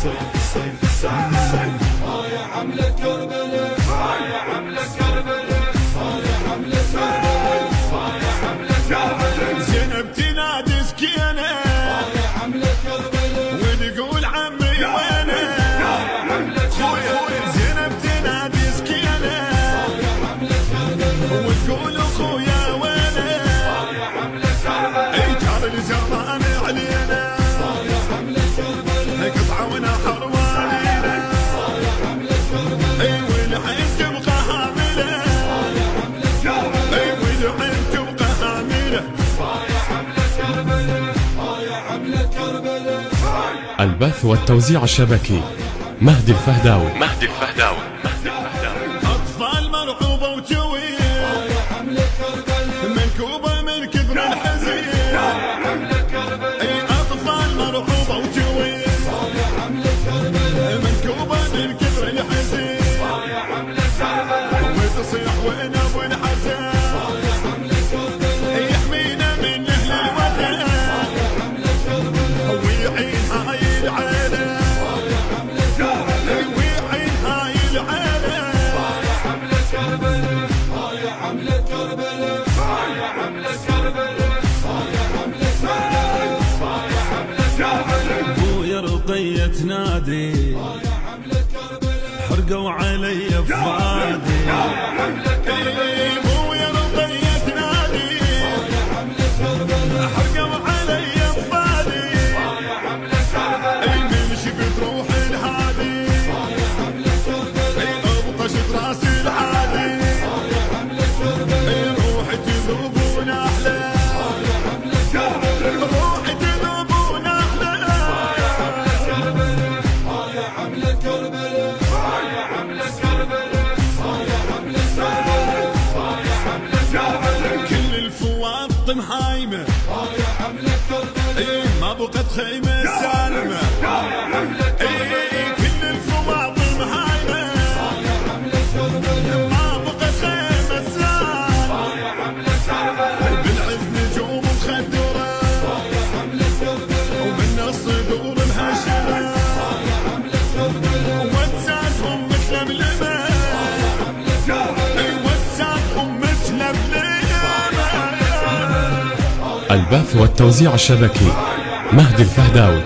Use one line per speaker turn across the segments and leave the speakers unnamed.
يا حملة كربلاء، يا حملة كربلاء، يا حملة كربلاء، يا حملة كربلاء.
زينب تنادي سكينة
يا حملة كربلاء،
وتقول عمي وينه.
يا حملة كربلاء،
زينب تنادي سكينة
يا حملة كربلاء،
وتقول اخويا وينه.
يا حملة كربلاء،
اي جار الزمان علينا
يا حملة كربلاء،
قطعة ونحر والينا.
يا حملة كربلاء،
اي والعين تبقى هاملة،
يا حملة كربلاء،
اي والعين تبقى هاملة.
يا حملة كربلاء، يا حملة كربلاء.
البث والتوزيع الشبكي مهدي الفهداوي.
اطفال مرعوبة وجوية
يا حملة كربلاء،
منكوبة من كبر الحزين.
يا حملة كربلاء،
اي اطفال مرعوبة وجوية
يا حملة كربلاء،
منكوبة من كبر الحزين.
يا حملة كربلاء،
وتصيح وين ابو الحسن
يا حملة كربلاء،
يحمينا من اهل الوطن
يا حملة كربلاء،
ويعين هاي العيلة،
يا حملة كربلاء،
ويعين هاي العيلة.
يا حملة كربلاء، يا حملة كربلاء، يا حملة كربلاء، يا حملة كربلاء، يا حملة كربلاء.
ابويا رقية تنادي
يا حملة كربلاء،
حرقوا علي فؤادي.
يا حملة كربلاء،
ابويا رقية تنادي
يا حملة كربلاء،
حرقوا علي فؤادي.
يا حملة كربلاء،
اي من شفت روح الهادي
يا حملة كربلاء،
اي ابطشت راسي العادي.
يا حملة كربلاء،
اي روحي تذوب ونحلة،
يا حملة كربلاء،
روحي تذوب ونحلة.
يا حملة كربلاء، يا حملة كربلاء، يا حملة كربلاء، يا حملة كربلاء، يا حملة كربلاء.
كل الفواطم هايمة
يا حملة كربلاء،
اي ما بقت خيمة سالمة.
يا حملة كربلاء،
اي كل الفواطم هايمة
يا حملة كربلاء،
ما بقت خيمة سالمة.
يا حملة كربلاء،
بالعز نجوم مخدرة
يا حملة كربلاء،
ومن الصدور مهشرة
يا حملة كربلاء،
وجساتهم متلملمة.
يا حملة كربلاء.
اي وجساتهم متلملمة.
البث والتوزيع الشبكي مهدي الفهداوي.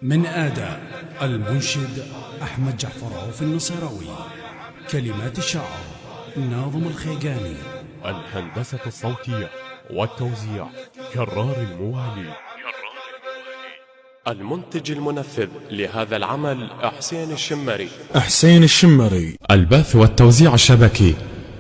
من أداء المنشد أحمد جعفر عوف النصيراوي، كلمات الشاعر ناظم الخيقاني،
الهندسة الصوتية والتوزيع كرار الموالي. المنتج المنفذ لهذا العمل حسين الشمري.
حسين الشمري.
البث والتوزيع الشبكي